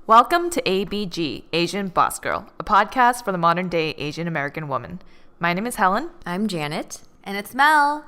Welcome to ABG, Asian Boss Girl, a podcast for the modern day Asian American woman. My name is Helen. I'm Janet. And it's Mel.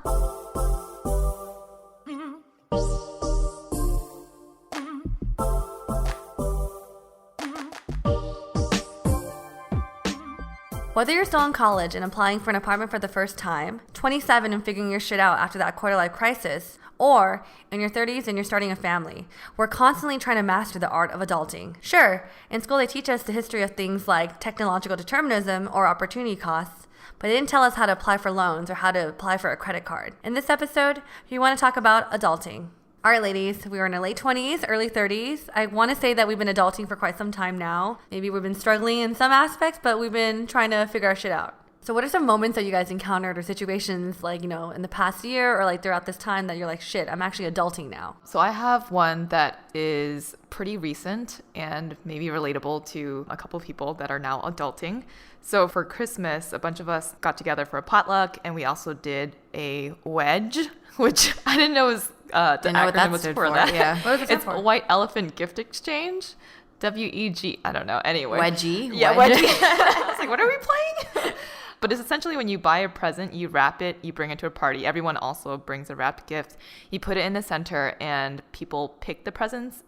Whether you're still in college and applying for an apartment for the first time, 27 and figuring your shit out after that quarter-life crisis, or in your 30s and you're starting a family, we're constantly trying to master the art of adulting. Sure, in school they teach us the history of things like technological determinism or opportunity costs, but they didn't tell us how to apply for loans or how to apply for a credit card. In this episode, we want to talk about adulting. All right, ladies, we are in our late 20s, early 30s. I want to say that we've been adulting for quite some time now. Maybe we've been struggling in some aspects, but we've been trying to figure our shit out. So what are some moments that you guys encountered or situations like, in the past year or like throughout this time that you're like, shit, I'm actually adulting now? So I have one that is pretty recent and maybe relatable to a couple of people that are now adulting. So for Christmas, a bunch of us got together for a potluck, and we also did a wedge, which I didn't know was the acronym was for that. Yeah. What was it for? White Elephant Gift Exchange. WEG. I don't know. Anyway. Wedgie? Yeah, wedgie. I was like, what are we playing? But it's essentially when you buy a present, you wrap it, you bring it to a party. Everyone also brings a wrapped gift. You put it in the center, and people pick the presents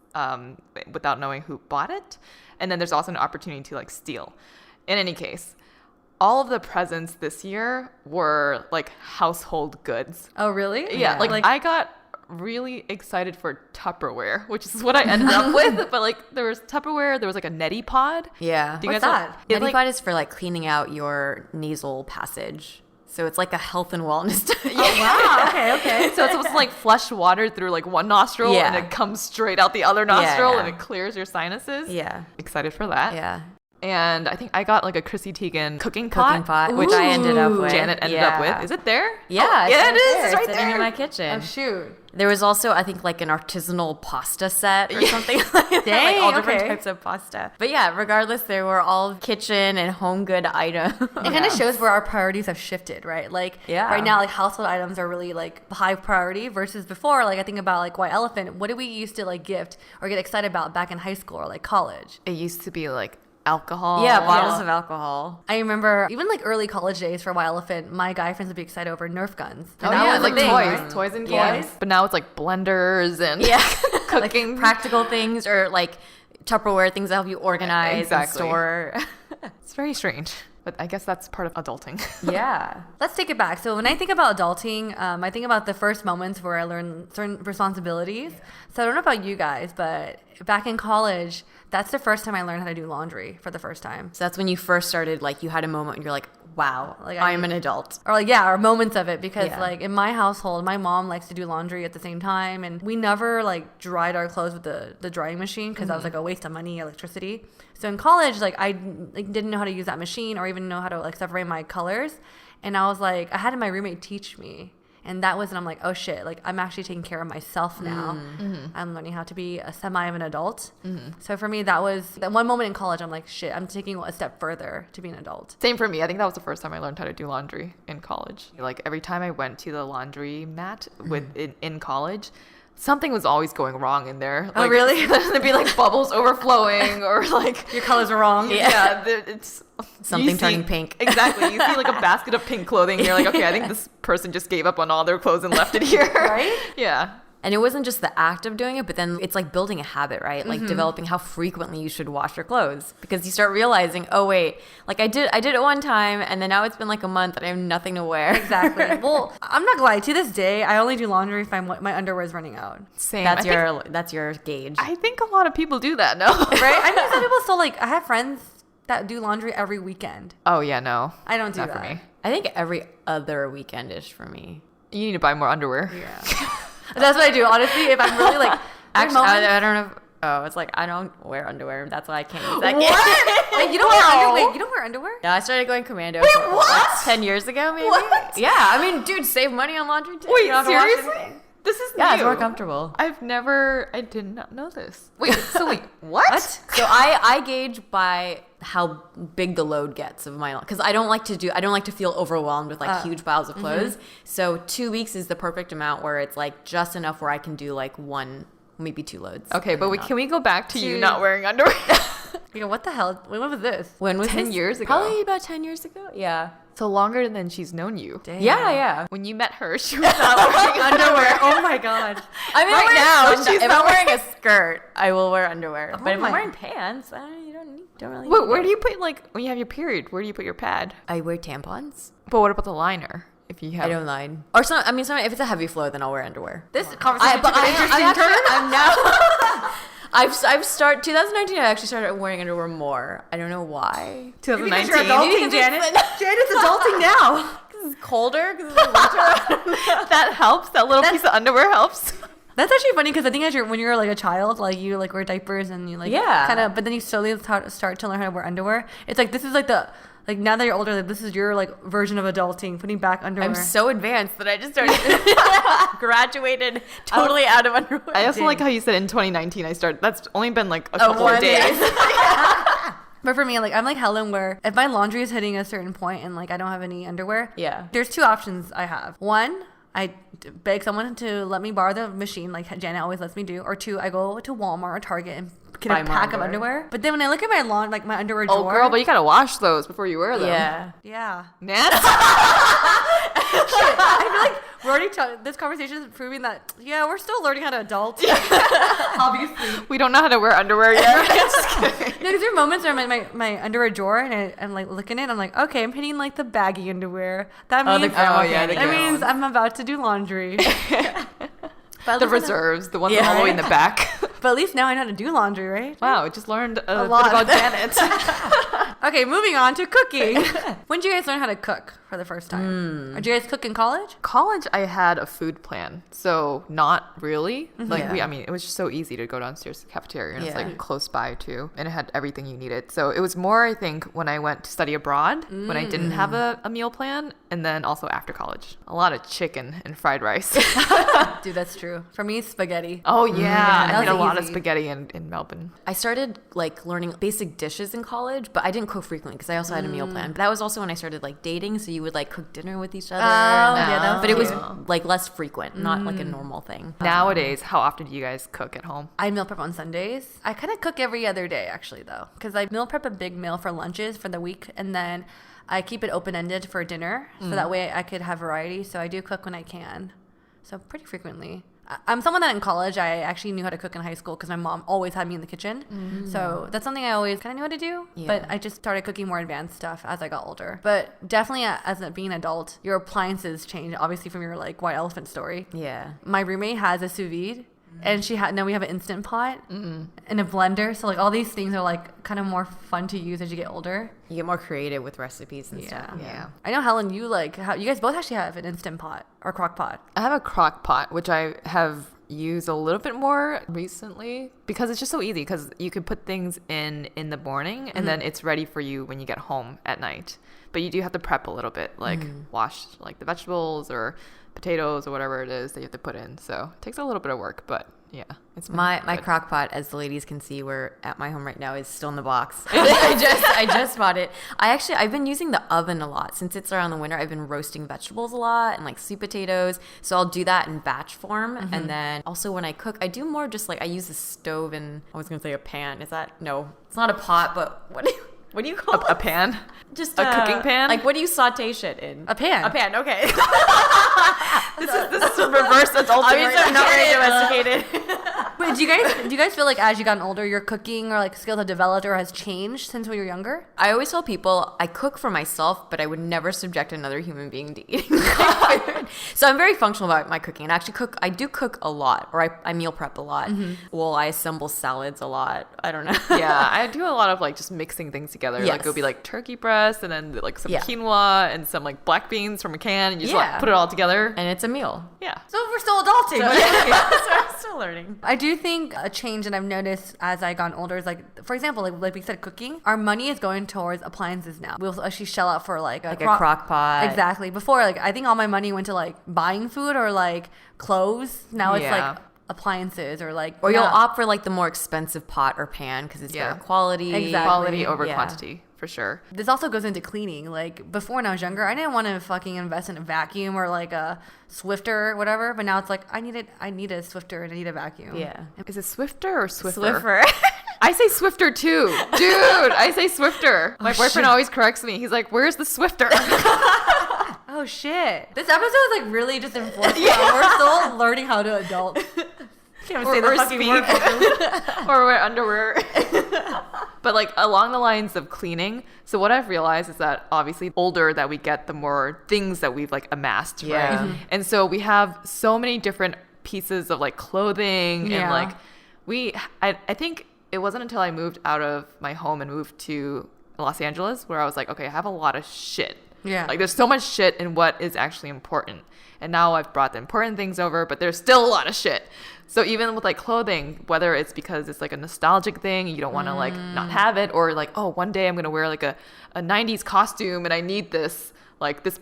without knowing who bought it. And then there's also an opportunity to like steal. In any case, all of the presents this year were like household goods. Oh, really? Yeah. Like I got really excited for Tupperware, which is what I ended up with. But like there was Tupperware, there was like a neti pod. Yeah. What's that? Neti pod is for like cleaning out your nasal passage. So it's like a health and wellness. Oh, wow. Okay. So it's supposed to like flush water through like one nostril and it comes straight out the other nostril and it clears your sinuses. Yeah. Excited for that. Yeah. And I think I got like a Chrissy Teigen cooking pot, which I ended up with. Janet ended up with. Is it there? Yeah. Oh, yeah, it is. It's right sitting there in my kitchen. Oh, shoot. There was also, I think, like an artisanal pasta set or something like that. Dang, like all different types of pasta. But yeah, regardless, they were all kitchen and home good items. It kind of shows where our priorities have shifted, right? Like right now, like household items are really like high priority versus before. Like I think about like White Elephant. What did we used to like gift or get excited about back in high school or like college? It used to be like alcohol. Yeah, bottles of alcohol. I remember even like early college days for White Elephant, my guy friends would be excited over Nerf guns. And that was like toys and toys. But now it's like blenders and cooking. Like practical things or like Tupperware things that help you organize and store. It's very strange. But I guess that's part of adulting. Yeah. Let's take it back. So when I think about adulting, I think about the first moments where I learned certain responsibilities. So I don't know about you guys, but back in college, that's the first time I learned how to do laundry for the first time. So that's when you first started, like you had a moment and you're like, wow, like I'm an adult. Or like, or moments of it. Because like in my household, my mom likes to do laundry at the same time. And we never like dried our clothes with the drying machine because that was like a waste of money, electricity. So in college, like I didn't know how to use that machine or even know how to like separate my colors. And I was like, I had my roommate teach me. And that was when I'm like, oh shit, like I'm actually taking care of myself now. I'm learning how to be a semi of an adult. So for me, that was that one moment in college. I'm like, shit, I'm taking a step further to be an adult. Same for me. I think that was the first time I learned how to do laundry in college. Like every time I went to the laundry mat in college, something was always going wrong in there. Like, oh, really? There'd be like bubbles overflowing or like your colors are wrong. Yeah, it's something turning pink. Exactly. You see like a basket of pink clothing and you're like, okay, I think this person just gave up on all their clothes and left it here. Right? Yeah. And it wasn't just the act of doing it, but then it's like building a habit, right? Like developing how frequently you should wash your clothes because you start realizing, oh wait, like I did it one time and then now it's been like a month and I have nothing to wear. Exactly. Well, I'm not gonna lie. To this day, I only do laundry if my underwear is running out. Same. That's your gauge. I think a lot of people do that, no? Right? I mean, some people still like. I have friends that do laundry every weekend. Oh yeah, no. I don't do Not that. for me. I think every other weekend-ish for me. You need to buy more underwear. Yeah. That's what I do. Honestly, if I'm really like, actually, I don't know. Oh, it's like I don't wear underwear. That's why I can't use that. What? Like, you don't wear underwear? Wait, you don't wear underwear? No, I started going commando. Wait, for, what? Like, 10 years ago, maybe. What? Yeah, I mean, dude, save money on laundry too. Wait, you don't have to wash seriously? anything. This is Yeah, new. it's more comfortable. I did not know this. Wait, what? So I gauge by how big the load gets of my, because I don't like to feel overwhelmed with like huge piles of clothes. So 2 weeks is the perfect amount where it's like just enough where I can do like one maybe 2 loads. Okay, but Not- can we go back to you Dude. not wearing underwear? You know, what the hell? When was this? When was 10 this? years ago. Probably about 10 years ago. Yeah. So longer than she's known you. Damn. Yeah. When you met her, she was not wearing Underwear. Oh my god. I mean, Right now, she's if not I'm wearing a skirt, I will wear underwear. Oh But if my- I'm wearing pants, you don't really. Wait, need where it. do you put, like, when you have your period, where do you put your pad? I wear tampons. But what about the liner? If you have... I don't line. Or some. I mean, if it's a heavy flow, then I'll wear underwear. This conversation took an interesting I'm turn. now. I've started 2019. I actually started wearing underwear more. I don't know why. 2019. Because you're adulting, Janet. Janet's adulting now. Because it's colder. Because it's winter. That helps. That little piece of underwear helps. That's actually funny because I think when you're like a child, like you like wear diapers and you like kind of, but then you slowly start to learn how to wear underwear. It's like this is like now that you're older, like this is your like version of adulting, putting back underwear. I'm so advanced that I just started graduated totally out of underwear. I also like how you said in 2019 I started. That's only been like a couple of 1 days. day. But for me, like I'm like Helen, where if my laundry is hitting a certain point and like I don't have any underwear, Yeah. there's 2 options I have. One, I beg someone to let me borrow the machine, like Janet always lets me do. Or 2, I go to Walmart or Target and get Buy a more pack of underwear. underwear. But then when I look at my like my underwear Oh, drawer, girl, but you gotta wash those before you wear them. Yeah. yeah, Nasty. I feel like we're already this conversation is proving that we're still learning how to adult. Obviously. We don't know how to wear underwear yet. Just kidding. No, because there are moments where I'm like my underwear drawer and I'm like looking at it, I'm like, okay, I'm hitting like the baggy underwear. That means the that good means I'm about to do laundry. But The at least I know- reserves, the ones all the way in the back. But at least now I know how to do laundry, right? Wow, I just learned a bit lot. about Janet. Okay, moving on to cooking. When did you guys learn how to cook for the first time? Or did you guys cook in college? College, I had a food plan, so not really. Like Yeah. I mean, it was just so easy to go downstairs to the cafeteria, and it's Yeah. like close by too, and it had everything you needed. So it was more, I think, when I went to study abroad, when I didn't have a meal plan, and then also after college, a lot of chicken and fried rice. Dude, that's true. For me, spaghetti. Oh yeah, that I made a was lot of easy. spaghetti in Melbourne. I started like learning basic dishes in college, but I didn't cook frequently because I also had a meal plan. But that was also when I started like dating, so you would like cook dinner with each other. yeah, that was but it was cute. like less frequent, not like a normal thing. Nowadays, how often do you guys cook at home? I meal prep on Sundays. I kind of cook every other day, actually, though. Because I meal prep a big meal for lunches for the week, and then I keep it open-ended for dinner, so that way I could have variety. So I do cook when I can. So pretty frequently. I'm someone that in college, I actually knew how to cook in high school because my mom always had me in the kitchen. So that's something I always kind of knew how to do. Yeah. But I just started cooking more advanced stuff as I got older. But definitely as being an adult, your appliances change, obviously, from your like white elephant story. Yeah. My roommate has a sous vide. And now we have an Instant Pot and a blender. So like all these things are like kind of more fun to use as you get older. You get more creative with recipes and stuff. Yeah. I know, Helen, you you guys both actually have an Instant Pot or crock pot. I have a crock pot, which I have used a little bit more recently because it's just so easy because you can put things in the morning and then it's ready for you when you get home at night. But you do have to prep a little bit, like wash like the vegetables or potatoes or whatever it is that you have to put in. So it takes a little bit of work, but yeah, it's My good. crock pot, as the ladies can see, we're at my home right now, is still in the box. I just bought it. I've been using the oven a lot since it's around the winter. I've been roasting vegetables a lot and like sweet potatoes. So I'll do that in batch form. And then also when I cook, I do more just like I use a stove and I was gonna say a pan. Is that no? It's not a pot, but what do you call a it? pan. Just a cooking pan? Like what do you saute shit in? A pan. A pan. Okay. This is reverse adulting. Obviously, I'm not very domesticated. Wait, do you guys feel like as you gotten older, your cooking or like skills have developed or has changed since when you were younger? I always tell people I cook for myself, but I would never subject another human being to eating my food. So I'm very functional about my cooking. And actually I do cook a lot, or I meal prep a lot. Well, I assemble salads a lot. I don't know. Yeah, I do a lot of like just mixing things together. Like it'll be like turkey breast and then like some quinoa and some like black beans from a can and you just like put it all together. And it's a meal. Yeah. So we're still adulting. So I'm still learning. I do think a change that I've noticed as I gotten older is like, for example, like we said, cooking. Our money is going towards appliances now. We'll actually shell out for like a crock pot. Exactly. Before, like I think all my money went to like buying food or like clothes. Now it's like appliances or like. Or you'll opt for like the more expensive pot or pan because it's better quality. Exactly. Quality over quantity. For sure. This also goes into cleaning. Like before when I was younger, I didn't want to fucking invest in a vacuum or like a Swifter or whatever. But now it's like I need a Swifter and I need a vacuum. Yeah. Is it Swifter or Swiffer? Swiffer. I say Swifter too. Dude, I say Swifter. My boyfriend always corrects me. He's like, where's the Swifter? Oh shit. This episode is like really just enforced. We're still learning how to adult. Can't or, say the or fucking speak. word. Or wear underwear. But like along the lines of cleaning, so what I've realized is that obviously older that we get, the more things that we've like amassed, right? Mm-hmm. And so we have so many different pieces of like clothing and like I think it wasn't until I moved out of my home and moved to Los Angeles where I was like, okay, I have a lot of shit. Yeah. Like there's so much shit in what is actually important. And now I've brought the important things over, but there's still a lot of shit. So even with like clothing, whether it's because it's like a nostalgic thing, you don't want to like not have it, or like, oh, one day I'm going to wear like a 90s costume and I need this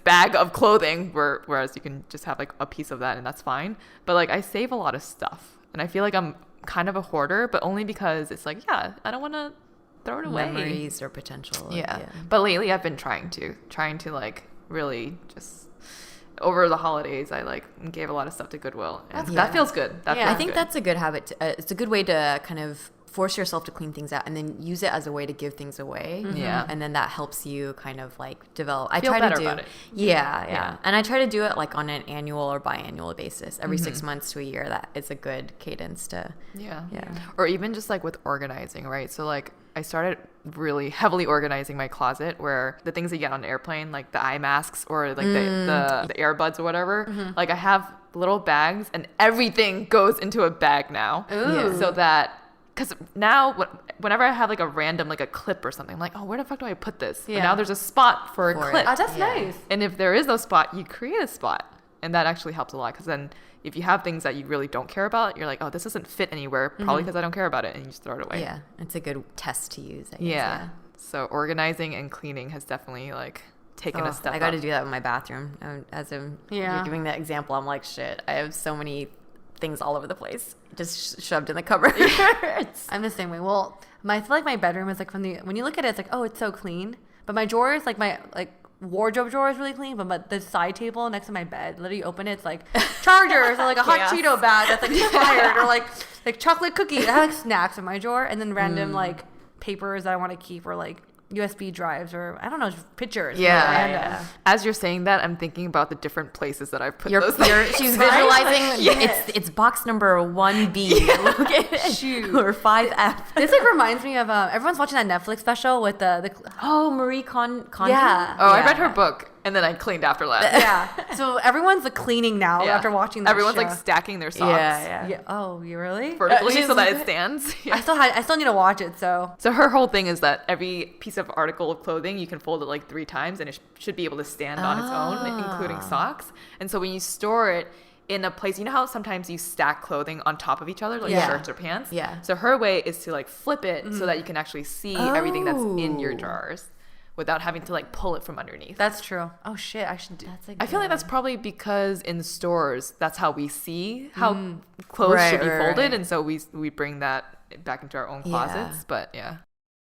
bag of clothing, whereas you can just have like a piece of that and that's fine. But like I save a lot of stuff and I feel like I'm kind of a hoarder, but only because it's like, I don't want to throw it away. Memories or potential. Yeah. But lately I've been trying to like really just over the holidays, I like gave a lot of stuff to Goodwill, and that feels good. I think that's a good habit. It's a good way to kind of force yourself to clean things out and then use it as a way to give things away. Mm-hmm. Yeah. And then that helps you kind of like develop. I feel try better to do about it. Yeah. And I try to do it like on an annual or biannual basis. Every 6 months to a year. That is a good cadence to Yeah. Or even just like with organizing, right? So like I started really heavily organizing my closet, where the things that you get on an airplane, like the eye masks or like the earbuds or whatever, like I have little bags and everything goes into a bag now. Ooh. So that, because now whenever I have like a random, like a clip or something, I'm like, oh, where the fuck do I put this? Yeah. And now there's a spot for a clip. Oh, that's nice. And if there is no spot, you create a spot. And that actually helps a lot, because then if you have things that you really don't care about, you're like, oh, this doesn't fit anywhere, probably because I don't care about it, and you just throw it away. Yeah. It's a good test to use, I guess. Yeah. So organizing and cleaning has definitely like taken a step I got to up. do that in my bathroom. As you're giving that example, I'm like, shit, I have so many things all over the place, just shoved in the cupboard. I'm the same way. Well, I feel like my bedroom is like when you look at it, it's like, oh, it's so clean. But my drawers, like my wardrobe drawer is really clean, but the side table next to my bed, literally open it, it's like chargers or like a hot Cheeto bag that's like expired, or like chocolate cookies. I have like snacks in my drawer, and then random like papers that I want to keep, or like USB drives, or I don't know, just pictures. Yeah. As you're saying that, I'm thinking about the different places that I've put those things. She's visualizing it's box number 1B Shoot. or 5F. This like reminds me of everyone's watching that Netflix special with the Marie Kondo. Yeah. Oh, I read her book, and then I cleaned after that. yeah. So everyone's like cleaning now after watching that. Everyone's show. like stacking their socks. Yeah. Oh, you really? Vertically so that it stands. Yeah. I still need to watch it. So her whole thing is that every piece of article of clothing, you can fold it like 3 times, and it should be able to stand on its own, including socks. And so when you store it in a place, you know how sometimes you stack clothing on top of each other, like shirts or pants? Yeah. So her way is to like flip it so that you can actually see everything that's in your drawers without having to like pull it from underneath. that's true. Oh shit, I should do. I feel like that's probably because in stores, that's how we see how clothes should be folded. Right. And so we bring that back into our own closets. But yeah.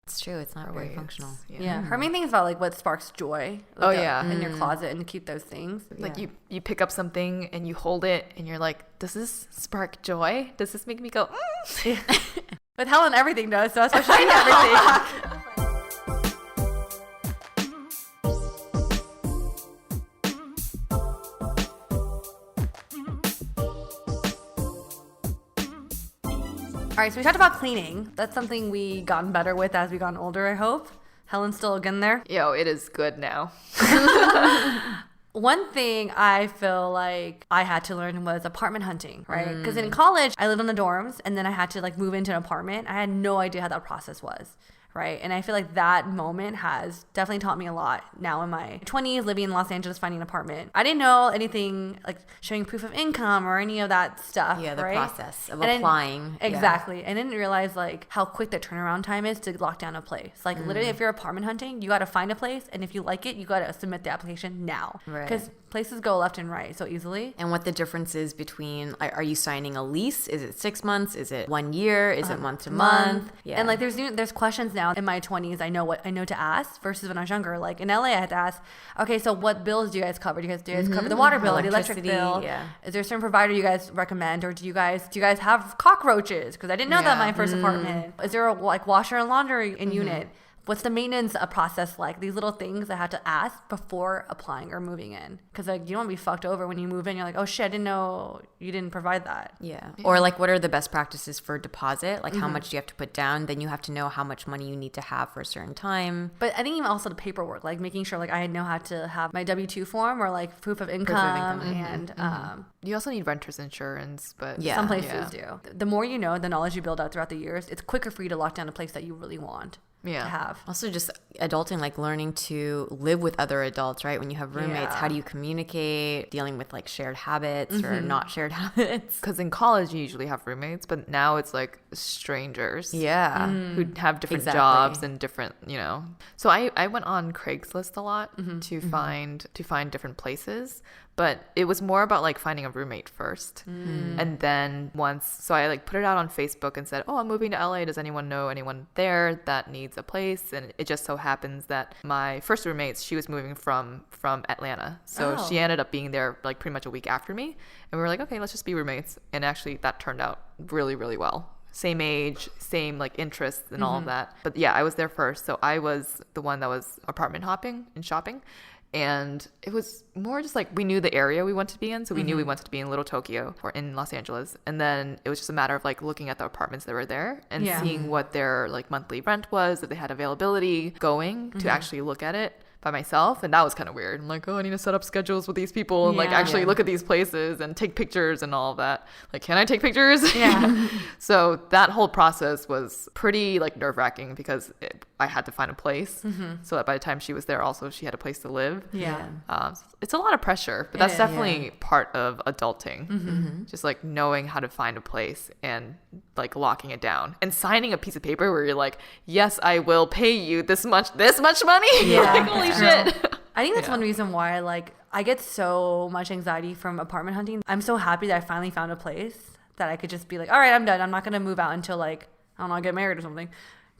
It's true. It's not very functional. Yeah. Her main thing is about like what sparks joy. In your closet, and keep those things. Like you pick up something and you hold it and you're like, does this spark joy? Does this make me go, With Helen, everything does. So that's why she's everything. All right, so we talked about cleaning. That's something we gotten better with as we gotten older, I hope. Helen's still getting there. Yo, it is good now. One thing I feel like I had to learn was apartment hunting, right? Because in college, I lived in the dorms, and then I had to like move into an apartment. I had no idea how that process was, right? And I feel like that moment has definitely taught me a lot now in my 20s, living in Los Angeles, finding an apartment. I didn't know anything like showing proof of income or any of that stuff. Yeah, the right? process of And applying. Exactly. I didn't realize like how quick the turnaround time is to lock down a place. Like literally, if you're apartment hunting, you got to find a place, and if you like it, you got to submit the application now. Right. Because places go left and right so easily. And what the difference is between, like, are you signing a lease? Is it 6 months? Is it 1 year? Is it month to month? Yeah. And like there's questions now in my 20s I know to ask versus when I was younger. Like in LA I had to ask, okay, so what bills do you guys cover? Do you guys cover the water bill, the electric bill? Yeah. Is there a certain provider you guys recommend, or do you guys have cockroaches? Because I didn't know that in my first apartment. Is there a like washer and laundry in unit? What's the maintenance process like? These little things I had to ask before applying or moving in. Because like, you don't want to be fucked over when you move in. You're like, oh shit, I didn't know you didn't provide that. Yeah. Or like, what are the best practices for deposit? Like, how much do you have to put down? Then you have to know how much money you need to have for a certain time. But I think even also the paperwork, like making sure like I know how to have my W-2 form or like proof of income. And you also need renter's insurance, but some places do. The more you know, the knowledge you build out throughout the years, it's quicker for you to lock down a place that you really want. To have. Also just adulting, like learning to live with other adults, right? When you have roommates, how do you communicate, dealing with like shared habits or not shared habits? Because in college you usually have roommates, but now it's like strangers who have different jobs and different, so I went on Craigslist a lot to find different places. But it was more about like finding a roommate first. And then so I like put it out on Facebook and said, oh, I'm moving to LA. Does anyone know anyone there that needs a place? And it just so happens that my first roommate, she was moving from Atlanta. So she ended up being there like pretty much a week after me. And we were like, okay, let's just be roommates. And actually that turned out really, really well. Same age, same like interests and all of that. But yeah, I was there first. So I was the one that was apartment hopping and shopping. And it was more just like we knew the area we wanted to be in. So we knew we wanted to be in Little Tokyo or in Los Angeles. And then it was just a matter of like looking at the apartments that were there and seeing what their like monthly rent was, if they had availability, going to actually look at it by myself. And that was kind of weird. I'm like, oh, I need to set up schedules with these people and like actually look at these places and take pictures and all of that. Like, can I take pictures? Yeah. So that whole process was pretty like nerve-wracking because I had to find a place so that by the time she was there also she had a place to live. It's a lot of pressure, but that's definitely part of adulting. Just like knowing how to find a place and like locking it down and signing a piece of paper where you're like, yes, I will pay you this much money. Like, holy shit. I think that's one reason why like I get so much anxiety from apartment hunting. I'm so happy that I finally found a place that I could just be like, all right, I'm done. I'm not going to move out until like, I don't know, I get married or something.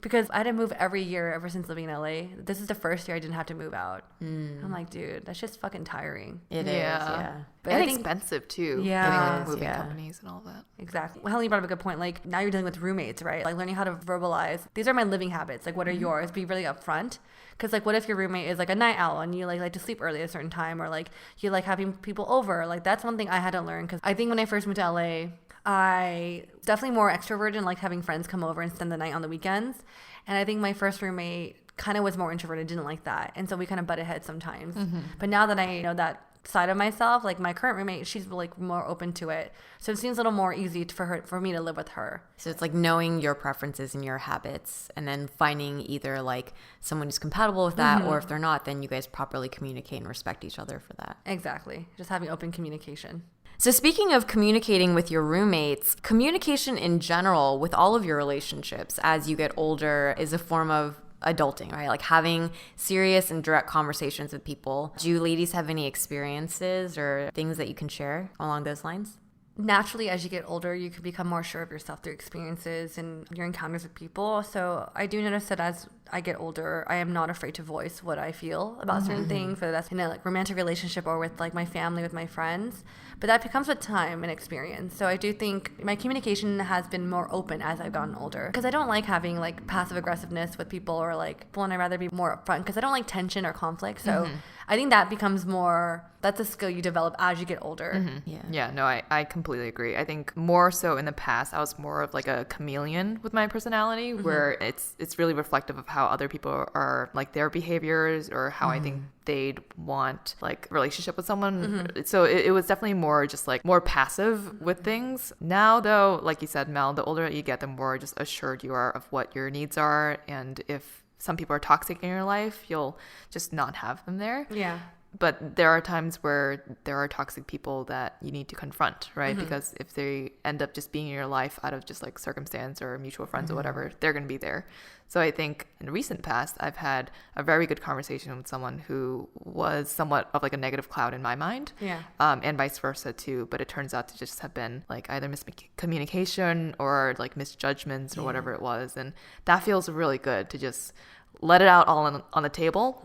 Because I had to move every year ever since living in LA. This is the first year I didn't have to move out. I'm like, dude, that's just fucking tiring. It is, yeah. But and expensive too. Yeah. Moving companies and all that. Exactly. Well, Helen, you brought up a good point. Like now you're dealing with roommates, right? Like learning how to verbalize. These are my living habits. Like what are yours? Be really upfront. Because like what if your roommate is like a night owl and you like to sleep early at a certain time, or like you like having people over. Like that's one thing I had to learn. Because I think when I first moved to LA, I definitely more extroverted and like having friends come over and spend the night on the weekends. And I think my first roommate kind of was more introverted, didn't like that. And so we kind of butted heads sometimes. But now that I know that side of myself, like my current roommate, she's like more open to it. So it seems a little more easy for me to live with her. So it's like knowing your preferences and your habits and then finding either like someone who's compatible with that or if they're not, then you guys properly communicate and respect each other for that. Exactly. Just having open communication. So speaking of communicating with your roommates, communication in general with all of your relationships as you get older is a form of adulting, right? Like having serious and direct conversations with people. Do you ladies have any experiences or things that you can share along those lines? Naturally, as you get older, you can become more sure of yourself through experiences and your encounters with people. So I do notice that as I get older, I am not afraid to voice what I feel about certain things, whether that's in a like romantic relationship or with like my family, with my friends. But that becomes with time and experience. So I do think my communication has been more open as I've gotten older. Because I don't like having like passive aggressiveness with people or like people, and I'd rather be more upfront because I don't like tension or conflict. So I think that becomes more, that's a skill you develop as you get older. Yeah, no, I completely agree. I think more so in the past, I was more of like a chameleon with my personality where it's really reflective of how other people are, like their behaviors or how I think they'd want like a relationship with someone. So it was definitely more just like more passive with things. Now though, like you said, Mel, the older you get, the more just assured you are of what your needs are. And if some people are toxic in your life, you'll just not have them there. Yeah. But there are times where there are toxic people that you need to confront, right? Because if they end up just being in your life out of just like circumstance or mutual friends or whatever, they're going to be there. So I think in the recent past, I've had a very good conversation with someone who was somewhat of like a negative cloud in my mind. Yeah. And vice versa too. But it turns out to just have been like either miscommunication or like misjudgments or whatever it was. And that feels really good to just let it out all on the table,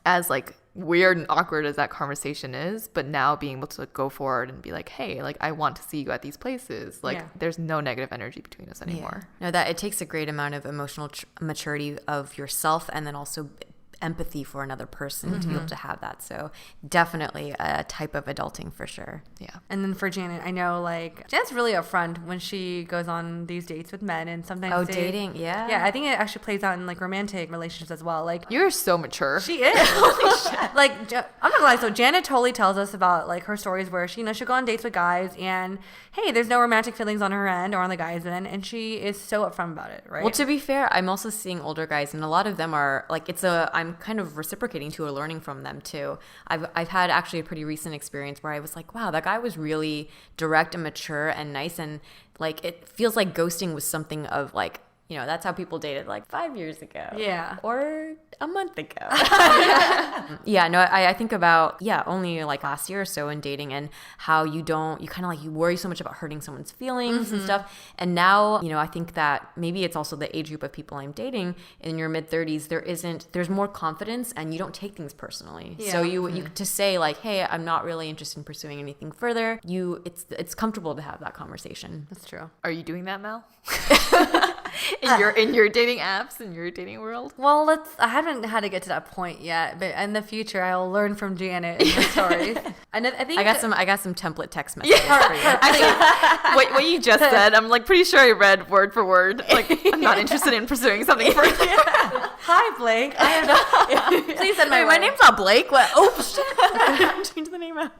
as like weird and awkward as that conversation is, but now being able to go forward and be like, hey, like I want to see you at these places. Like there's no negative energy between us anymore. No, that it takes a great amount of emotional maturity of yourself, and then also empathy for another person to be able to have that. So definitely a type of adulting for sure. Yeah. And then for Janet, I know like Janet's really upfront when she goes on these dates with men, and sometimes dating, yeah. Yeah, I think it actually plays out in like romantic relationships as well. Like You're so mature. she is. Like I'm not gonna lie. So Janet totally tells us about like her stories where she, she'll go on dates with guys, and hey, there's no romantic feelings on her end or on the guy's end, and she is so upfront about it, right? Well, to be fair, I'm also seeing older guys, and a lot of them are like I'm kind of reciprocating to or learning from them too. I've had actually a pretty recent experience where I was like, wow, that guy was really direct and mature and nice, and like it feels like ghosting was something of like, that's how people dated like 5 years ago. Yeah. Or a month ago. Yeah, no, I think about, only like last year or so in dating, and how you kind of like, you worry so much about hurting someone's feelings and stuff. And now, I think that maybe it's also the age group of people I'm dating in your mid 30s, there's more confidence, and you don't take things personally. Yeah. So you to say like, hey, I'm not really interested in pursuing anything further. It's comfortable to have that conversation. That's true. Are you doing that, Mel? in your dating apps, in your dating world? Well, I haven't had to get to that point yet, but in the future, I will learn from Janet and her stories. And I think I got some template text messages for you. Actually, what you just said, I'm like pretty sure I read word for word. Like, I'm not interested in pursuing something further. Hi, Blake. I am not. Please send my my name's not Blake. What? Oh shit! Change the name out.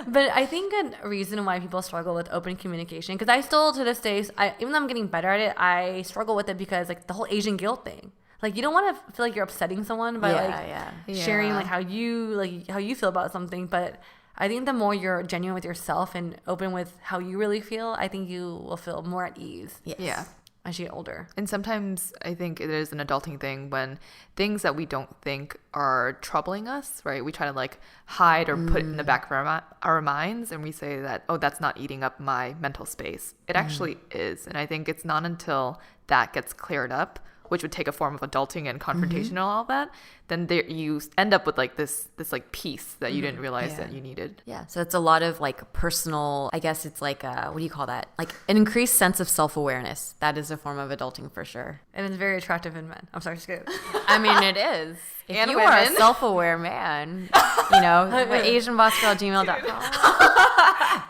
But I think a reason why people struggle with open communication, because I still to this day, even though I'm getting better at it, I struggle with it because like the whole Asian guilt thing. Like you don't want to feel like you're upsetting someone by sharing like how you feel about something. But I think the more you're genuine with yourself and open with how you really feel, I think you will feel more at ease. Yes. Yeah. As you get older. And sometimes I think it is an adulting thing when things that we don't think are troubling us, right? We try to like hide or put in the back of our minds, and we say that, oh, that's not eating up my mental space. It actually is. And I think it's not until that gets cleared up, which would take a form of adulting and confrontation and all of that, then you end up with like this like peace that you didn't realize that you needed. Yeah, so it's a lot of like personal, I guess it's like, what do you call that? Like an increased sense of self-awareness. That is a form of adulting for sure. And it's very attractive in men. I'm sorry, just kidding. I mean, it is. If And you are a women. self-aware man, AsianBossGirl@gmail.com.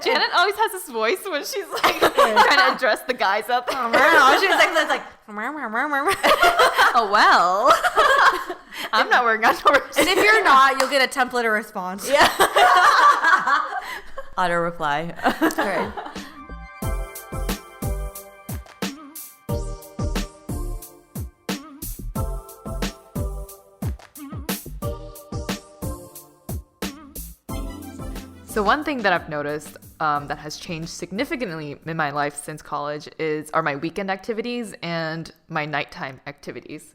Janet always has this voice when she's like trying to address the guys up. She was like, Oh, well. I'm not working on yours. and if you're not, you'll get a template or response. Yeah. Auto reply. Right. So one thing that I've noticed that has changed significantly in my life since college are my weekend activities and my nighttime activities.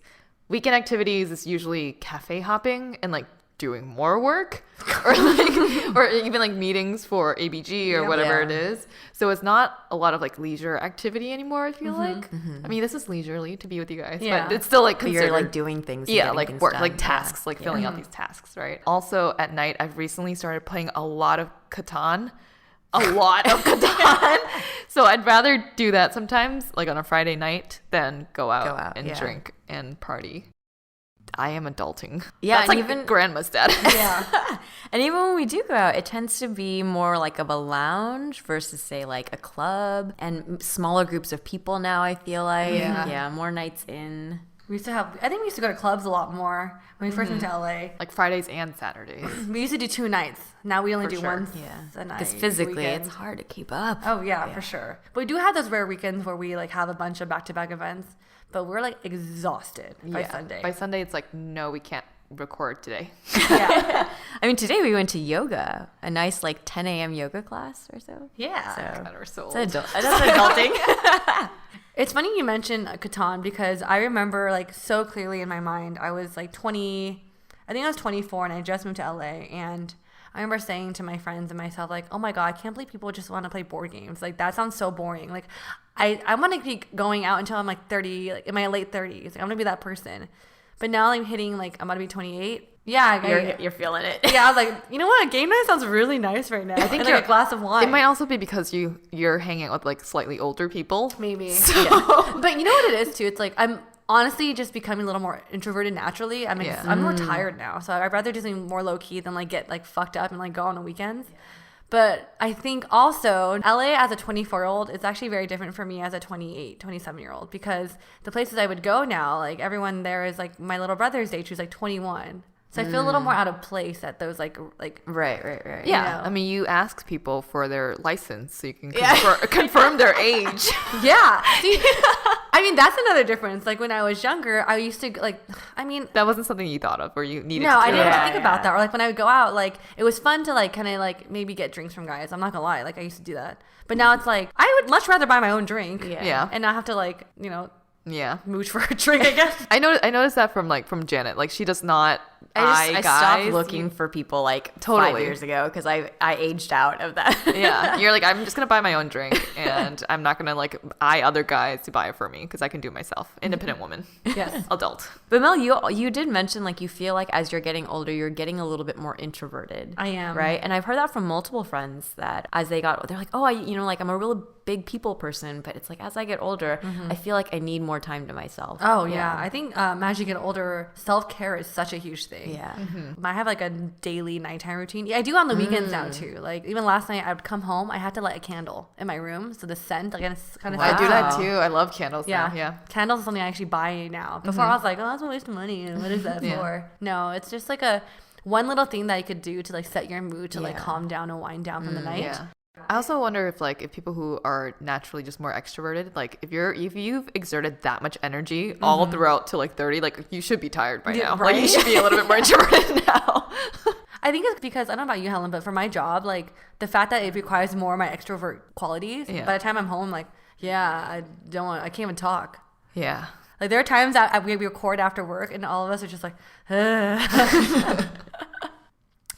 Weekend activities is usually cafe hopping and like doing more work or even like meetings for ABG or whatever it is. So it's not a lot of like leisure activity anymore, I feel like. I mean, this is leisurely to be with you guys, but it's still like considered. You're like doing things. Yeah, getting like things work, done. like tasks, like filling out these tasks, right? Also at night, I've recently started playing a lot of Catan. So I'd rather do that sometimes, like on a Friday night, than go out and drink and party. I am adulting. Yeah, that's like even grandma status. Yeah. And even when we do go out, it tends to be more like of a lounge versus say like a club, and smaller groups of people now, I feel like. Yeah, more nights in. I think we used to go to clubs a lot more when we first went to LA. Like Fridays and Saturdays. We used to do 2 nights. Now we only do sure. once a night. Because physically, weekend. it's hard to keep up. Oh, yeah, for sure. But we do have those rare weekends where we like have a bunch of back-to-back events, but we're like exhausted by Sunday. By Sunday, it's like, no, we can't record today. Yeah. I mean, today we went to yoga, a nice like 10 a.m. yoga class or so. Yeah. So God, we're so that's old. adulting. It's funny you mentioned Catan because I remember like so clearly in my mind. I was like 20, I think I was 24 and I just moved to LA, and I remember saying to my friends and myself like, oh my God, I can't believe people just want to play board games. Like that sounds so boring. Like I want to be going out until I'm like 30, like in my late 30s. Like, I'm going to be that person. But now I'm hitting like, I'm about to be 28. Yeah, You're feeling it. yeah, I was like, you know what? Game night sounds really nice right now. I think you're- like a glass of wine. It might also be because you're hanging out with like slightly older people. Maybe. So- Yeah. But you know what it is too? It's like I'm honestly just becoming a little more introverted naturally. I'm I'm more tired now. So I'd rather just be more low key than like get like fucked up and like go on the weekends. But I think also LA as a 24-year-old is actually very different for me as a 28, 27-year-old, because the places I would go now, like everyone there is like my little brother's age who's like 21. So I feel a little more out of place at those like Right. Yeah, You know. I mean, you ask people for their license so you can confirm their age. yeah. See, I mean that's another difference. Like when I was younger, I used to like That wasn't something you thought of, or you needed. no, to I do didn't it. think about that. Or like when I would go out, like it was fun to like kind of like maybe get drinks from guys. I'm not gonna lie, like I used to do that. But now it's like I would much rather buy my own drink, Yeah. and not have to like Yeah. mooch for a drink. I guess. I noticed that from Janet. Like she does not. I stopped guys. looking for people like 5 Totally. years ago because I aged out of that. Yeah, you're like, I'm just gonna buy my own drink, and I'm not gonna like eye other guys to buy it for me because I can do it myself. Independent woman. Yes. Adult. But Mel, you did mention like you feel like as you're getting older, you're getting a little bit more introverted. I am. Right, and I've heard that from multiple friends that as they're like, oh, like I'm a real big people person, but it's like as I get older, I feel like I need more time to myself. Oh yeah. I think as you get older, self-care is such a huge thing. Yeah. I have like a daily nighttime routine. Yeah, I do on the weekends now too. Like even last night, I would come home, I had to light a candle in my room, so the scent, like it's kind of. I do that Wow. too. I love candles. Yeah, Now. Yeah. Candles is something I actually buy now. Before I was like, oh, that's a waste of money. And what is that Yeah. for? No, it's just like one little thing that you could do to like set your mood to like Yeah. calm down and wind down from the night. Yeah. I also wonder if people who are naturally just more extroverted, like if you've exerted that much energy all throughout to like 30, like you should be tired by Yeah, now. Like you right? should be a little bit more introverted now. I think it's because I don't know about you, Helen, but for my job, like the fact that it requires more of my extrovert qualities. Yeah. By the time I'm home, like I can't even talk. Yeah. Like there are times that we record after work and all of us are just like, ugh.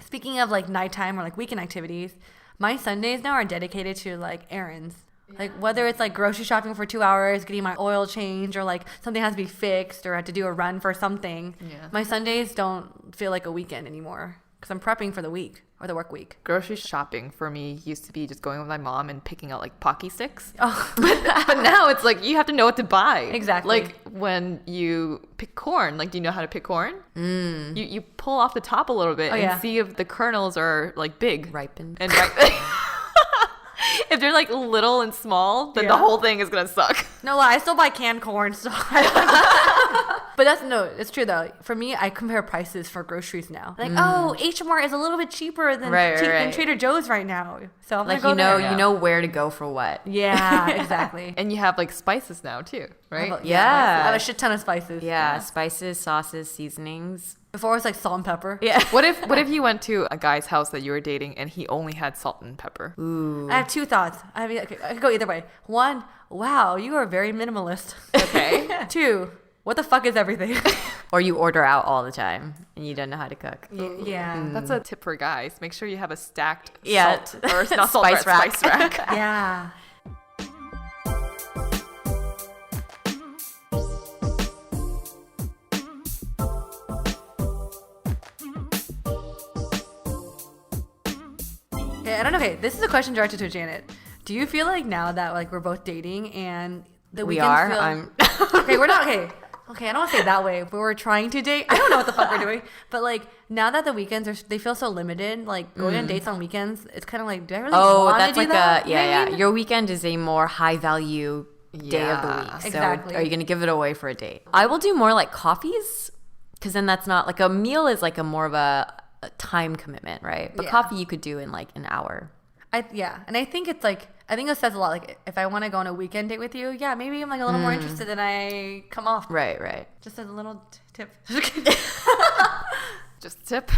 Speaking of like nighttime or like weekend activities, my Sundays now are dedicated to like errands. Like whether it's like grocery shopping for 2 hours, getting my oil change, or like something has to be fixed, or I have to do a run for something. Yeah. My Sundays don't feel like a weekend anymore because I'm prepping for the week or the work week. Grocery shopping for me used to be just going with my mom and picking out like Pocky sticks. Oh, But now it's like you have to know what to buy. Exactly. Like when you pick corn, like do you know how to pick corn? You pull off the top a little bit and yeah. see if the kernels are like big. Ripened. And if they're like little and small, then the Yeah. whole thing is gonna suck. no lie, I still buy canned corn. So but it's true though. For me, I compare prices for groceries now. Like, oh, H Mart is a little bit cheaper than than Trader Joe's right now. So I'm Like gonna go there. you know where to go for what. Yeah, exactly. And you have like spices now too, right? Yeah. I have a shit ton of spices. Yeah, spices, sauces, seasonings. Before it was like salt and pepper. Yeah. What if you went to a guy's house that you were dating and he only had salt and pepper? Ooh. I have two thoughts. I could go either way. One, wow, you are very minimalist. Okay. Two, what the fuck is everything? Or you order out all the time and you don't know how to cook. Yeah. That's a tip for guys. Make sure you have a stacked Yeah. salt or not salt Spice rack, rack. spice rack. Yeah. Okay, I don't know. Okay, this is a question directed to Janet. Do you feel like now that like we're both dating and the We weekends are. feel I'm okay, we're not okay. Okay, I don't want to say it that way, but we're trying to date. I don't know what the fuck we're doing, but like now that the weekends they feel so limited. Like going on dates on weekends, it's kind of like, do I really want to that's do like that? a You know what I mean? Your weekend is a more high value day of the Yeah, week. So exactly. are you gonna give it away for a date? I will do more like coffees, because then that's not like a meal is like a more of a time commitment, right? But Yeah. coffee you could do in like an hour. And I think it's like I think it says a lot. Like, if I want to go on a weekend date with you, yeah, maybe I'm like a little more interested than I come off. Right. Just as a little tip. Just a tip.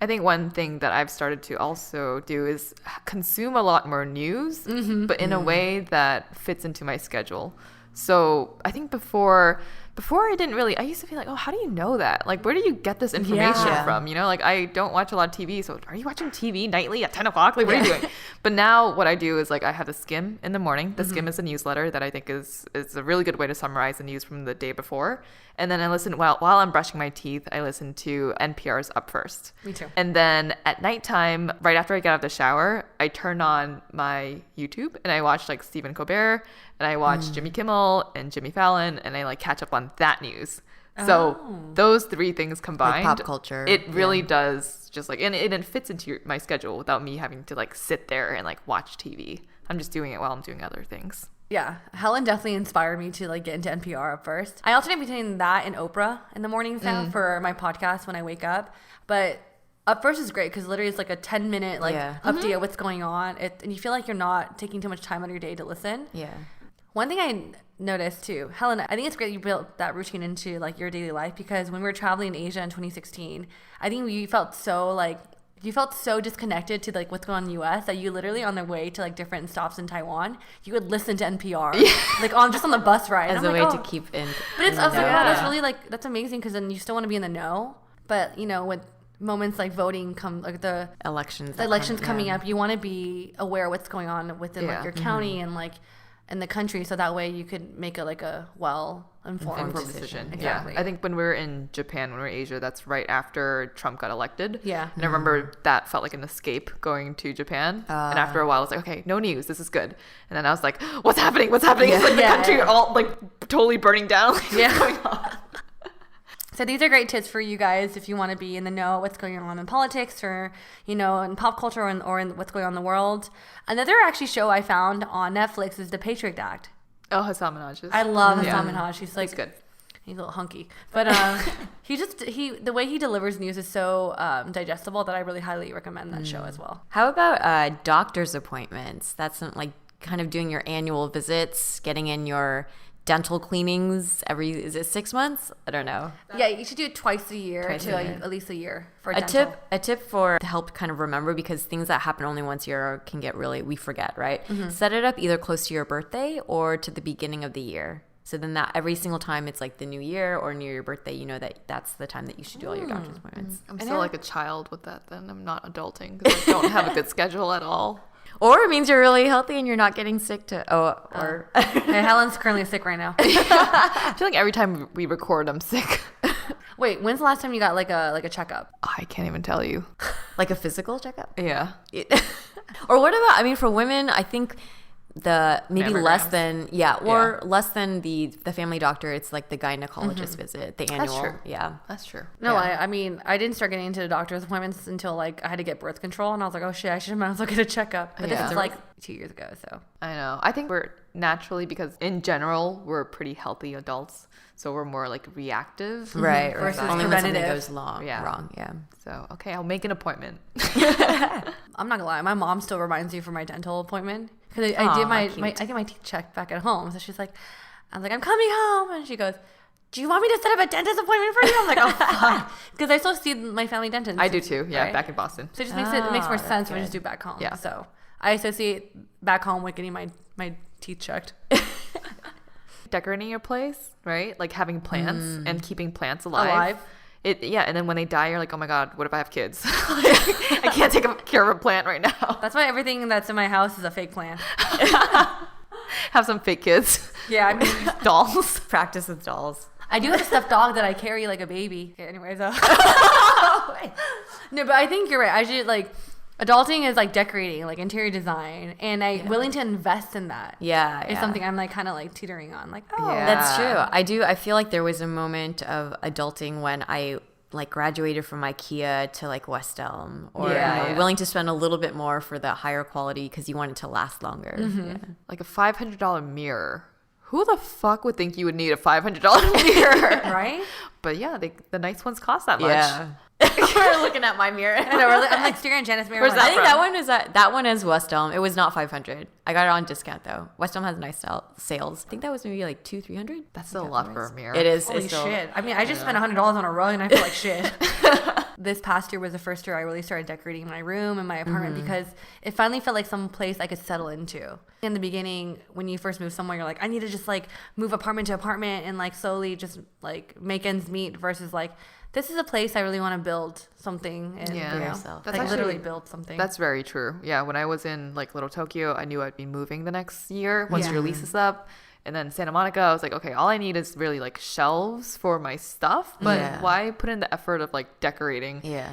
I think one thing that I've started to also do is consume a lot more news, but in a way that fits into my schedule. So I think before I didn't really, I used to feel like, oh, how do you know that? Like, where do you get this information from? You know, like I don't watch a lot of TV. So are you watching TV nightly at 10 o'clock? Like, what are you doing? But now what I do is like, I have the Skim in the morning. The Skim is a newsletter that I think is a really good way to summarize the news from the day before. And then I listen, while I'm brushing my teeth, I listen to NPR's Up First. Me too. And then at nighttime, right after I get out of the shower, I turn on my YouTube and I watch like Stephen Colbert and I watch Jimmy Kimmel and Jimmy Fallon and I like catch up on that news. So those three things combined, like pop culture, it really does just like, and it fits into my schedule without me having to like sit there and like watch TV. I'm just doing it while I'm doing other things. Yeah, Helen definitely inspired me to like get into NPR Up First. I alternate between that and Oprah in the mornings now for my podcast when I wake up. But Up First is great because literally it's like a 10-minute like update of what's going on. And you feel like you're not taking too much time out of your day to listen. Yeah. One thing I noticed too, Helen, I think it's great you built that routine into like your daily life because when we were traveling in Asia in 2016, I think you felt so disconnected to like what's going on in the US that you literally on the way to like different stops in Taiwan, you would listen to NPR like on the bus ride. As a way to keep in. But it's also that's really like, that's amazing because then you still want to be in the know. But you know, when moments like voting come, like the elections coming up, you want to be aware of what's going on within like your county and like in the country, so that way you could make a well-informed decision. Exactly. Yeah, I think when we were in Japan, when we were in Asia, that's right after Trump got elected. Yeah. And I remember that felt like an escape going to Japan. And after a while, I was like, okay, no news. This is good. And then I was like, what's happening? What's happening? It's like the country all like totally burning down. Like, what's going on? So these are great tips for you guys if you want to be in the know what's going on in politics or, you know, in pop culture or in what's going on in the world. Another actually show I found on Netflix is The Patriot Act. Oh, Hassan Minhaj. I love Hassan Minhaj. He's like, he's good. He's a little hunky. But the way he delivers news is so digestible that I really highly recommend that show as well. How about doctor's appointments? That's like kind of doing your annual visits, getting in your dental cleanings is it 6 months? I don't know. Yeah, you should do it twice a year at least a year for a dental. A tip to help kind of remember, because things that happen only once a year can get we forget, right? Set it up either close to your birthday or to the beginning of the year. So then that every single time it's like the new year or near your birthday, you know that that's the time that you should do all your doctor's appointments. I'm still like a child with that then. I'm not adulting because I don't have a good schedule at all. Or it means you're really healthy and you're not getting sick Hey, Helen's currently sick right now. I feel like every time we record, I'm sick. Wait, when's the last time you got like a checkup? I can't even tell you. Like a physical checkup? Yeah. Or what about, I mean, for women, I think maybe less than less than the family doctor, it's like the gynecologist visit, the annual. That's true. Yeah, that's true. No, I mean I didn't start getting into the doctor's appointments until like I had to get birth control, and I was like, oh shit, I might as well get a checkup. But this is like 2 years ago, so I know. I think we're naturally, because in general we're pretty healthy adults, so we're more like reactive, right? Versus only when something preventative. goes wrong. Yeah. So okay, I'll make an appointment. I'm not gonna lie, my mom still reminds me for my dental appointment. Because I get my teeth checked back at home. So she's like, I'm coming home. And she goes, do you want me to set up a dentist appointment for you? I'm like, oh, fuck. Because I still see my family dentist. I do too. Yeah, right? Back in Boston. So it just makes more sense when I just do back home. Yeah. So I associate back home with getting my teeth checked. Decorating your place, right? Like having plants and keeping plants alive. And then when they die, you're like, oh my God, what if I have kids? I can't take care of a plant right now. That's why everything that's in my house is a fake plant. Have some fake kids. Yeah, I mean, dolls. Practice with dolls. I do have a stuffed dog that I carry like a baby. Okay, anyways, no, but I think you're right. I should adulting is like decorating, like interior design, and I'm willing to invest in that. Yeah, it's something I'm like kind of like teetering on. Like, oh, that's true. I feel like there was a moment of adulting when I like graduated from IKEA to like West Elm, or willing to spend a little bit more for the higher quality because you want it to last longer. Yeah. Like a $500 mirror. Who the fuck would think you would need a $500 mirror? Right? But yeah, the nice ones cost that much. Yeah. We're looking at my mirror. I know, I'm like staring at Janice's mirror. Where's I'm like, I think that one is West Elm. It was not 500. I got it on discount though. West Elm has nice sales. I think that was maybe like 200-300. That's still a lot for a mirror. It is. holy it's still, shit. I mean, I just spent $100 on a rug and I feel like shit. This past year was the first year I really started decorating my room and my apartment because it finally felt like some place I could settle into. In the beginning, when you first move somewhere, you're like, I need to just like move apartment to apartment and like slowly just like make ends meet versus like, this is a place I really want to build something and Yeah. you know, Yourself. That's like actually- literally build something. That's very true. Yeah, when I was in like Little Tokyo, I knew I'd be moving the next year once Yeah. your lease is up. And then Santa Monica, I was like, okay, all I need is really like shelves for my stuff. But Yeah. why put in the effort of like decorating? Yeah.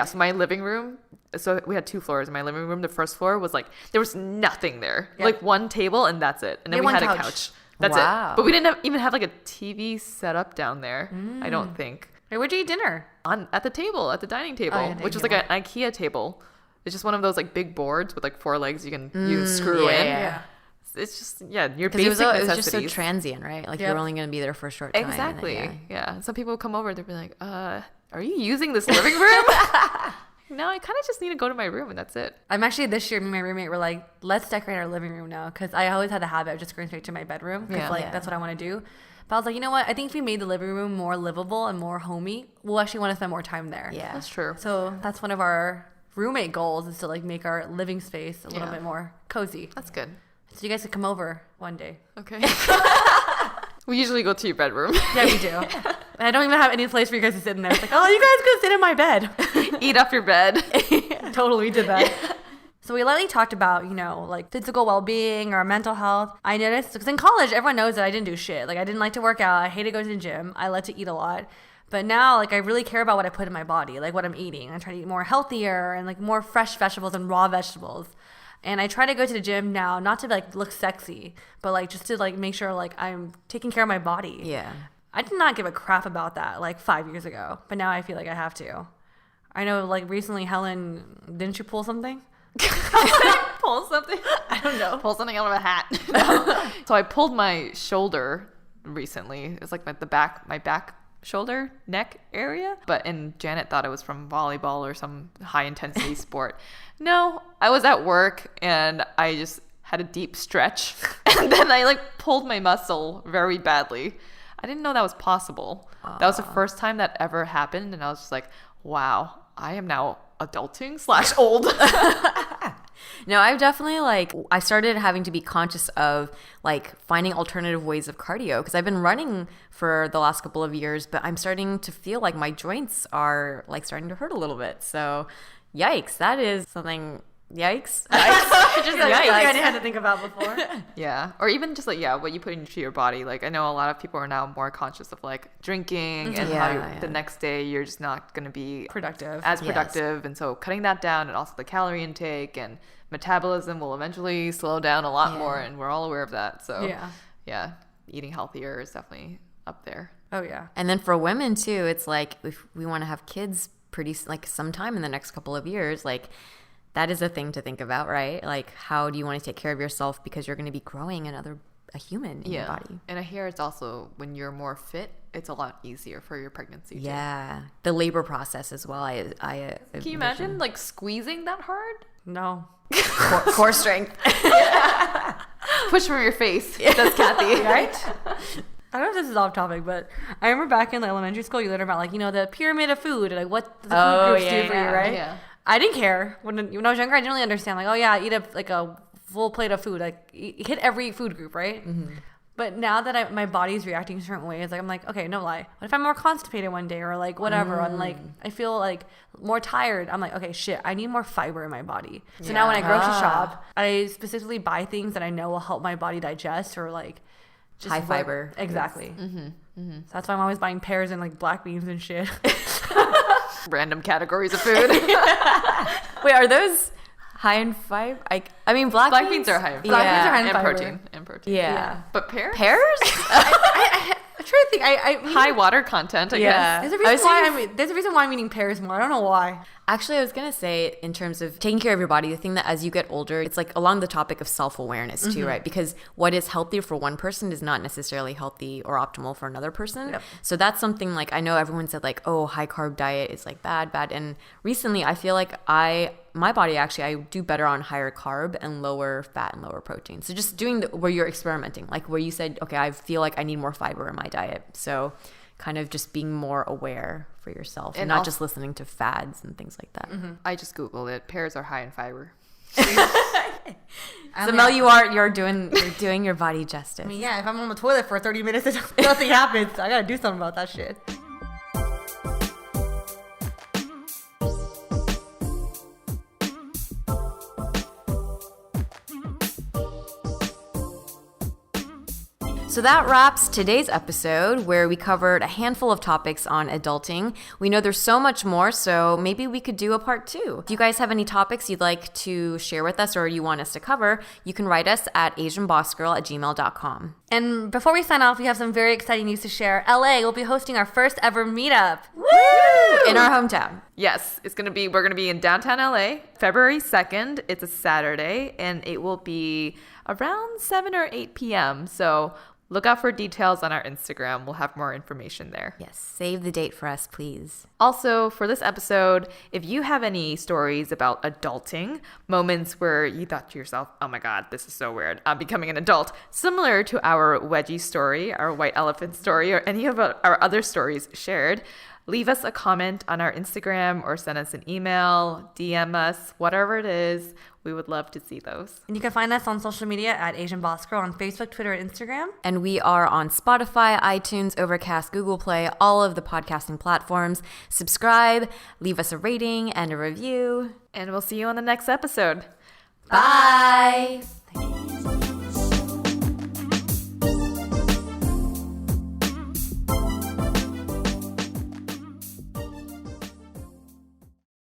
So my living room, so we had 2 floors. In my living room, the first floor was like, there was nothing there. Yeah. Like one table and that's it. And then Yeah, we one had a couch. couch. That's Wow. it. But we didn't even have like a TV set up down there, I don't think. Hey, where'd you eat dinner? At the table, at the dining table, yeah, which was dining like an IKEA table. It's just one of those like big boards with like 4 legs you can screw in. yeah. It's just your Because basic it was necessities. just so transient, right? Like Yep. you're only going to be there for a short time. and then, Exactly. yeah. Yeah. Some people would come over, they'd be like, are you using this living room? No, I kind of just need to go to my room and that's it. I'm actually this year, me and my roommate were like, let's decorate our living room now because I always had the habit of just going straight to my bedroom because Yeah. that's what I want to do. But I was like, you know what? I think if we made the living room more livable and more homey, we'll actually want to spend more time there. Yeah. That's true. So that's one of our roommate goals is to like make our living space a little Yeah. bit more cozy. That's good. So you guys could come over one day. Okay. We usually go to your bedroom. Yeah, we do. And I don't even have any place for you guys to sit in there. It's like, oh, you guys could sit in my bed. Eat off your bed. Totally did that. So we lightly talked about, you know, like physical well-being or mental health. I noticed, because in college, everyone knows that I didn't do shit. Like I didn't like to work out. I hated going to the gym. I like to eat a lot. But now, like, I really care about what I put in my body, like what I'm eating. I try to eat more healthier and like more fresh vegetables and raw vegetables. And I try to go to the gym now, not to like look sexy, but like just to like make sure like I'm taking care of my body. Yeah. I did not give a crap about that like 5 years ago, but now I feel like I have to. I know like recently, Helen, didn't you pull something? Pull something? I don't know. Pull something out of a hat. So I pulled my shoulder recently. It's like my back shoulder neck area. And Janet thought it was from volleyball or some high intensity sport. No, I was at work and I just had a deep stretch and then I like pulled my muscle very badly. I didn't know that was possible. That was the first time that ever happened and I was just like, wow, I am now adulting / old. No, I've definitely I started having to be conscious of like finding alternative ways of cardio because I've been running for the last couple of years, but I'm starting to feel like my joints are like starting to hurt a little bit. So yikes, that is something. Yikes. Just I yikes. had to think about before. Yeah. Or even just like, what you put into your body. Like I know a lot of people are now more conscious of like drinking and how the next day you're just not going to be Productive. as productive. And so cutting that down and also the calorie intake and metabolism will eventually slow down a lot more. And we're all aware of that. So yeah, eating healthier is definitely up there. Oh, yeah. And then for women too, it's like if we want to have kids sometime in the next couple of years, like that is a thing to think about, right? Like, how do you want to take care of yourself because you're going to be growing a human in your body? And I hear it's also when you're more fit, it's a lot easier for your pregnancy too. Yeah, the labor process as well. I Can you imagine like squeezing that hard? No. core strength? Push from your face, says Kathy. Right? I don't know if this is off topic, but I remember back in elementary school, you learned about like, you know, the pyramid of food, like what the food groups do for you, right? Yeah. I didn't care. When I was younger, I didn't really understand. Like, oh yeah, eat a full plate of food. Like, hit every food group, right? Mm-hmm. But now that my body's reacting certain ways, like I'm like, okay, no lie. What if I'm more constipated one day or like whatever? And like I feel like more tired. I'm like, okay, shit, I need more fiber in my body. So now when I grocery shop, I specifically buy things that I know will help my body digest or like just high fiber. Exactly. Mm-hmm. Mm-hmm. So that's why I'm always buying pears and like black beans and shit. Random categories of food. Wait, are those high in fiber? I mean, black beans are high in fiber. Black beans are high in and fiber. protein. Yeah. But pears? Pears? I'm trying to think. High water content, I guess. There's a reason why I'm eating pears more. I don't know why. Actually, I was going to say, in terms of taking care of your body, the thing that as you get older, it's like along the topic of self-awareness too, right? Because what is healthy for one person is not necessarily healthy or optimal for another person. Yep. So that's something like, I know everyone said like, oh, high carb diet is like bad. And recently I feel like my body actually, I do better on higher carb and lower fat and lower protein. So just doing where you're experimenting, like where you said, okay, I feel like I need more fiber in my diet. So kind of just being more aware for yourself and not just listening to fads and things like that. I just Googled it. Pears are high in fiber. So Mel, you're doing your body justice. I mean, yeah, if I'm on the toilet for 30 minutes and nothing happens, I gotta do something about that shit. So that wraps today's episode, where we covered a handful of topics on adulting. We know there's so much more, so maybe we could do a part 2. If you guys have any topics you'd like to share with us or you want us to cover, you can write us at asianbossgirl@gmail.com. And before we sign off, we have some very exciting news to share. LA will be hosting our first ever meetup. Woo! In our hometown. Yes, we're gonna be in downtown LA, February 2nd. It's a Saturday, and it will be around 7 or 8 p.m. So look out for details on our Instagram. We'll have more information there. Yes, save the date for us, please. Also, for this episode, if you have any stories about adulting, moments where you thought to yourself, oh my God, this is so weird, I'm becoming an adult, similar to our wedgie story, our white elephant story, or any of our other stories shared, leave us a comment on our Instagram or send us an email, DM us, whatever it is. We would love to see those. And you can find us on social media at Asian Boss Girl on Facebook, Twitter, and Instagram. And we are on Spotify, iTunes, Overcast, Google Play, all of the podcasting platforms. Subscribe, leave us a rating and a review. And we'll see you on the next episode. Bye.